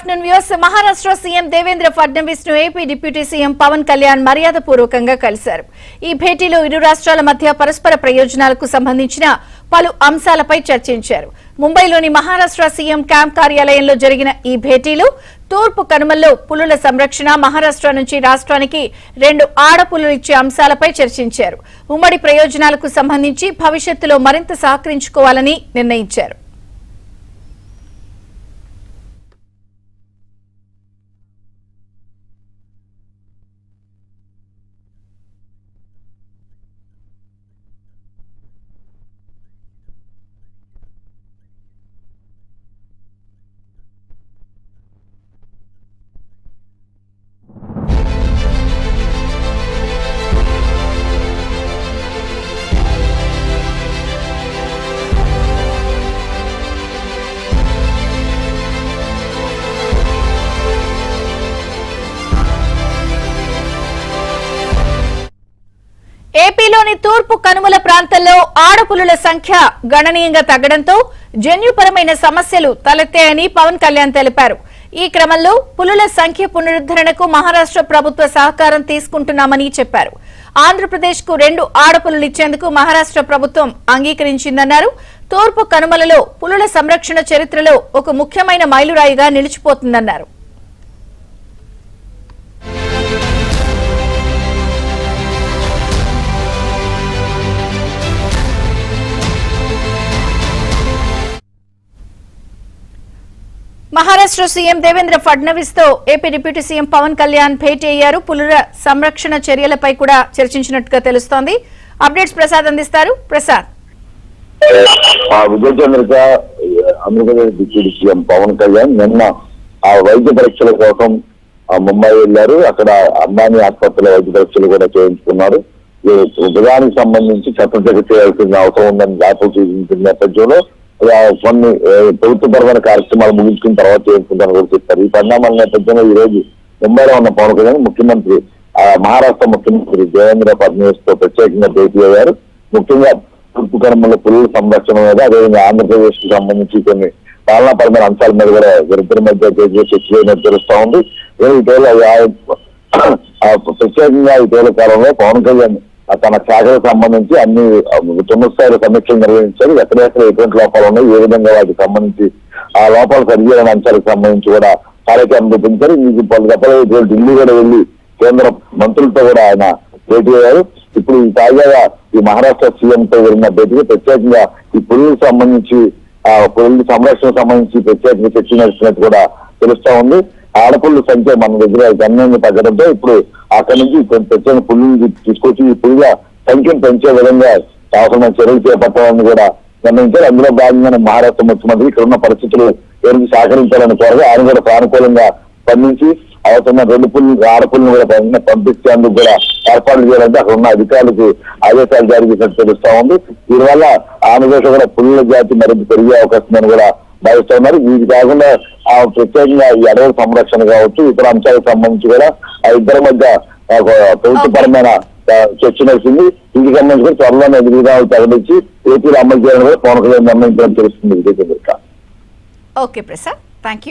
afternoon viewers. Maharashtra CM Devendra Fadnavis ను AP deputy CM Pawan Kalyan మర్యాదపూర్వకంగా కలిశారు. ఈ భేటీలో ఇరు రాష్ట్రాల మధ్య పరస్పర ప్రయోజనాలకు సంబంధించిన పలు అంశాలపై చర్చించారు. ముంబైలోని మహారాష్ట్ర సీఎం క్యాంప్ కార్యాలయంలో జరిగిన ఈ భేటీలో తూర్పు కనుమల్లో పులుల సంరక్షణ, మహారాష్ట్ర నుంచి రాష్ట్రానికి 2 ఆడపులులు ఇచ్చే అంశాలపై చర్చించారు. ఉమ్మడి ప్రయోజనాలకు సంబంధించి భవిష్యత్తులో మరింత సహకరించుకోవాలని నిర్ణయించారు. ఏపీలోని తూర్పు కనుమల ప్రాంతంలో ఆడపులుల సంఖ్య గణనీయంగా తగ్గడంతో జన్యుపరమైన సమస్యలు తలెత్తాయని పవన్ కళ్యాణ్ తెలిపారు. ఈ క్రమంలో పులుల సంఖ్య పునరుద్ధరణకు మహారాష్ట్ర ప్రభుత్వ సహకారం తీసుకుంటున్నామని చెప్పారు. ఆంధ్రప్రదేశ్ కు 2 ఆడపులులు ఇచ్చేందుకు మహారాష్ట్ర ప్రభుత్వం అంగీకరించిందన్నారు. తూర్పు కనుమలలో పులుల సంరక్షణ చరిత్రలో ఒక ముఖ్యమైన మైలురాయిగా నిలిచిపోతుందన్నారు. మహారాష్ట్ర సీఎం దేవేంద్ర ఫడ్నవీస్ తో AP deputy CM Pawan Kalyan భేటీ అయ్యారు. పులుల సంరక్షణ చర్యలపై కూడా చర్చించినట్టుగా తెలుస్తోంది. అప్డేట్స్ ప్రసాద్ అందిస్తారు. ప్రసాద్, విజయచంద్రిక ఆంధ్రప్రదేశ్ డిప్యూటీ సీఎం పవన్ కళ్యాణ్ నిన్న వైద్య పరీక్షల కోసం ముంబై వెళ్లారు. అక్కడ అంబానీ ఆసుపత్రిలో వైద్య పరీక్షలు కూడా చేయించుకున్నారు. ఉదయానికి సంబంధించి శస్త్రచికిత్స చేయాల్సిన అవసరం ఉందని వ్యాపారం సూచించిన నేపథ్యంలో కొన్ని ప్రభుత్వపరమైన కార్యక్రమాలు ముగించుకున్న తర్వాత చేసుకుంటారని కూడా చెప్పారు. ఈ పరిణామాల నేపథ్యంలో ఈ రోజు ముంబైలో ఉన్న పవన్ కళ్యాణ్ ముఖ్యమంత్రి మహారాష్ట్ర ముఖ్యమంత్రి దేవేంద్ర ఫడ్నవీస్ తో ప్రత్యేకంగా భేటీ అయ్యారు. ముఖ్యంగా తూర్పు కనుమల పులుల సంరక్షణ మీద, అదేవిధంగా ఆంధ్రప్రదేశ్ కు సంబంధించి కొన్ని పాలనాపరమైన అంశాల మీద కూడా ఇద్దరి మధ్య చర్చ తెలుస్తా ఉంది. ప్రత్యేకంగా ఇటీవల కాలంలో పవన్ కళ్యాణ్ తన శాఖలకు సంబంధించి అన్ని ఉన్నత స్థాయిలో సమీక్షలు నిర్వహించారు. ఎక్కడెక్కడ ఎటువంటి లోపాలు ఉన్నాయి, ఏ విధంగా వాటికి సంబంధించి ఆ లోపాలు సరిచేయని అంశాలకు సంబంధించి కూడా కార్యక్రమం రూపించారు. మీకు పలు దఫలు ఢిల్లీ కూడా వెళ్లి కేంద్ర మంత్రులతో కూడా ఆయన భేటీ అయ్యారు. ఇప్పుడు తాజాగా ఈ మహారాష్ట్ర సీఎం తో వెళ్ళిన భేటీకి ప్రత్యేకంగా ఈ పులులకు సంబంధించి పులుల సంరక్షణకు సంబంధించి ప్రత్యేకంగా చర్చ నడిచినట్టు కూడా తెలుస్తా ఉంది. ఆడపుల్ల సంఖ్య మన దగ్గర గణనీయంగా తగ్గడంతో ఇప్పుడు అక్కడి నుంచి ప్రత్యేక పుల్లుని తీసుకొచ్చి ఈ పులుల సంఖ్యను పెంచే విధంగా అవసరమైన చర్యలు చేపట్టాలని కూడా నిర్ణయించారు. అందులో భాగంగానే మహారాష్ట్ర ముఖ్యమంత్రి ఇక్కడ ఉన్న పరిస్థితులు ఎవరికి సహకరించాలని కోరగా ఆయన కూడా సానుకూలంగా స్పందించి అవసరమైన 2 పుల్లు ఆడపుల్ని కూడా పంపించేందుకు కూడా ఏర్పాట్లు చేయాలంటే అక్కడ ఉన్న అధికారులకు ఆదేశాలు జారీ చేసినట్టు తెలుస్తా ఉంది. దీనివల్ల ఆంధ్రప్రదేశ్ కూడా పుల్లుల జాతి మరింత పెరిగే అవకాశం ఉందని కూడా భావిస్తా ఉన్నారు. వీటి కాకుండా ప్రత్యేకంగా ఈ అడవుల సంరక్షణ కావచ్చు, ఇతర అంశాలకు సంబంధించి కూడా ఆ ఇద్దరి మధ్య ప్రభుత్వపరమైన చర్చ నడిచింది. వీటికి సంబంధించి కూడా త్వరలోనే విధానాలు ప్రకటించి ఏపీలో అమలు చేయాలని కూడా పవన్ కళ్యాణ్ నిర్ణయించడం తెలుస్తుంది. Okay Prasad, thank you.